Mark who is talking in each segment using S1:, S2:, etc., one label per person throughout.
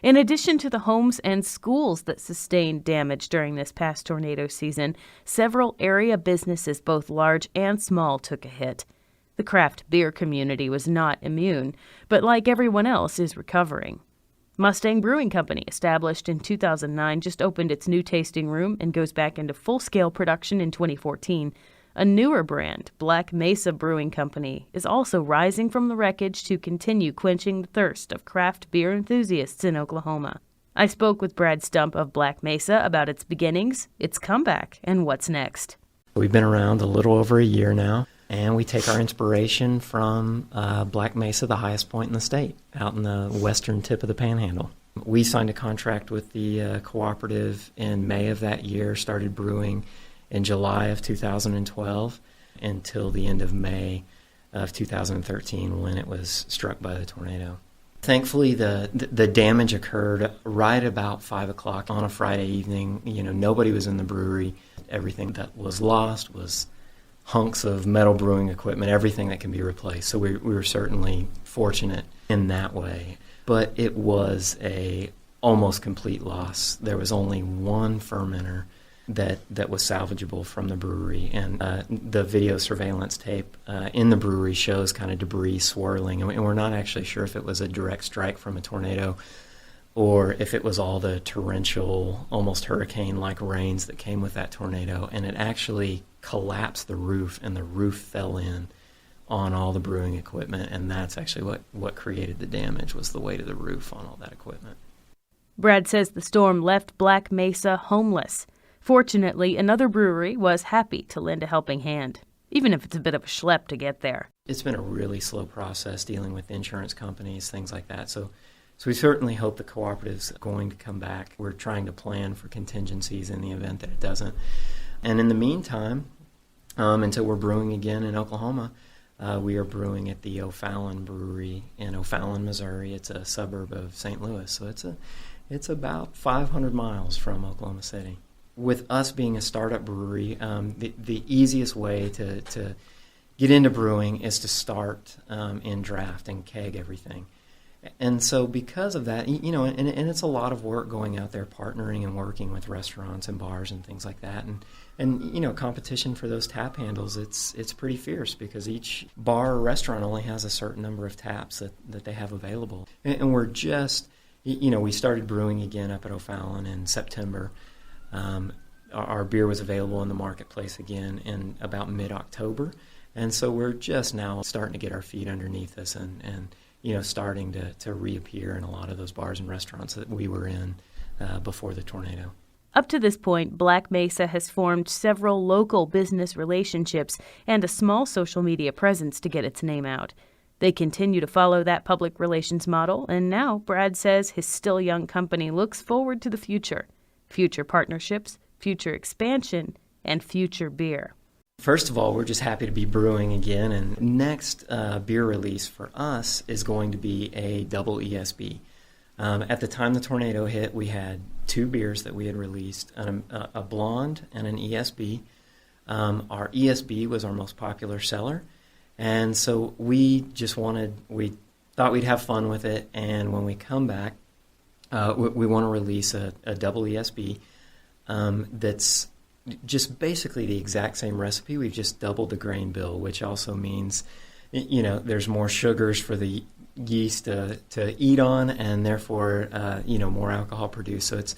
S1: In addition to the homes and schools that sustained damage during this past tornado season, several area businesses, both large and small, took a hit. The craft beer community was not immune, but like everyone else, is recovering. Mustang Brewing Company, established in 2009, just opened its new tasting room and goes back into full-scale production in 2014. A newer brand, Black Mesa Brewing Company, is also rising from the wreckage to continue quenching the thirst of craft beer enthusiasts in Oklahoma. I spoke with Brad Stump of Black Mesa about its beginnings, its comeback, and what's next.
S2: We've been around a little over a year now, and we take our inspiration from Black Mesa, the highest point in the state, out in the western tip of the Panhandle. We signed a contract with the cooperative in May of that year, started brewing in July of 2012 until the end of May of 2013 when it was struck by the tornado. Thankfully, the damage occurred right about 5 o'clock on a Friday evening. Nobody was in the brewery. Everything that was lost was hunks of metal brewing equipment, everything that can be replaced. So we were certainly fortunate in that way. But it was a almost complete loss. There was only one fermenter that was salvageable from the brewery, and the video surveillance tape in the brewery shows kind of debris swirling, and we're not actually sure if it was a direct strike from a tornado or if it was all the torrential, almost hurricane-like rains that came with that tornado, and it actually collapsed the roof, and the roof fell in on all the brewing equipment, and that's actually what created the damage, was the weight of the roof on all that equipment.
S1: Brad says the storm left Black Mesa homeless. Fortunately, another brewery was happy to lend a helping hand, even if it's a bit of a schlep to get there.
S2: It's been a really slow process dealing with insurance companies, things like that. So we certainly hope the cooperative's going to come back. We're trying to plan for contingencies in the event that it doesn't. And in the meantime, until we're brewing again in Oklahoma, we are brewing at the O'Fallon Brewery in O'Fallon, Missouri. It's a suburb of St. Louis, so it's about 500 miles from Oklahoma City. With us being a startup brewery, the easiest way to get into brewing is to start in draft and keg everything. And so because of that, and it's a lot of work going out there partnering and working with restaurants and bars and things like that. And competition for those tap handles, it's pretty fierce because each bar or restaurant only has a certain number of taps that they have available. And we're just, we started brewing again up at O'Fallon in September. Our beer was available in the marketplace again in about mid-October, and so we're just now starting to get our feet underneath us and starting to reappear in a lot of those bars and restaurants that we were in before the tornado.
S1: Up to this point, Black Mesa has formed several local business relationships and a small social media presence to get its name out. They continue to follow that public relations model, and now Brad says his still young company looks forward to the future partnerships, future expansion, and future beer.
S2: First of all, we're just happy to be brewing again, and next beer release for us is going to be a double ESB. At the time the tornado hit, we had two beers that we had released, a blonde and an ESB. Our ESB was our most popular seller, and so we thought we'd have fun with it, and when we come back, we want to release a double ESB that's just basically the exact same recipe. We've just doubled the grain bill, which also means, there's more sugars for the yeast to eat on, and therefore, more alcohol produced. So it's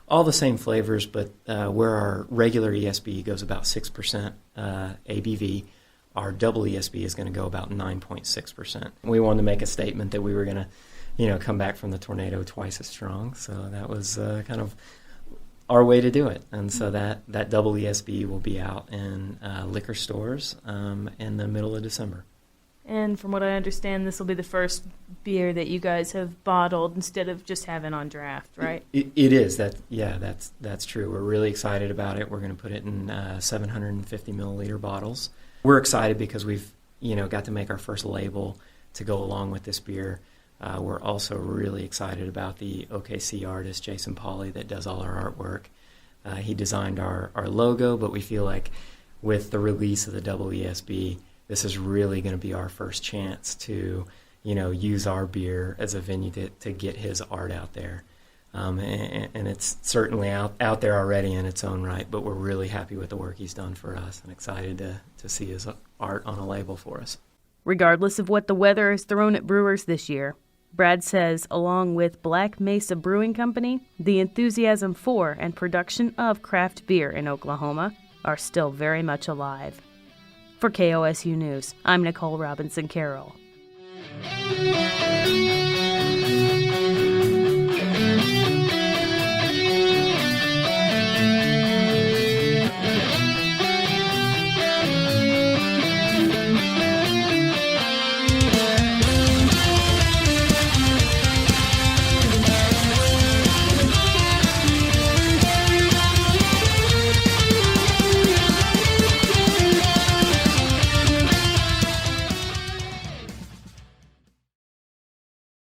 S2: all the same flavors, but where our regular ESB goes about 6% ABV, our double ESB is going to go about 9.6%. We wanted to make a statement that we were going to come back from the tornado twice as strong. So that was kind of our way to do it. And so that double ESB will be out in liquor stores in the middle of December.
S1: And from what I understand, this will be the first beer that you guys have bottled instead of just having on draft, right?
S2: It is. That's true. We're really excited about it. We're going to put it in 750 milliliter bottles. We're excited because we've got to make our first label to go along with this beer. We're also really excited about the OKC artist, Jason Pauly, that does all our artwork. He designed our logo, but we feel like with the release of the double ESB, this is really going to be our first chance to, use our beer as a venue to get his art out there. And it's certainly out there already in its own right, but we're really happy with the work he's done for us and excited to see his art on a label for us.
S1: Regardless of what the weather has thrown at brewers this year, Brad says, along with Black Mesa Brewing Company, the enthusiasm for and production of craft beer in Oklahoma are still very much alive. For KOSU News, I'm Nicole Robinson Carroll.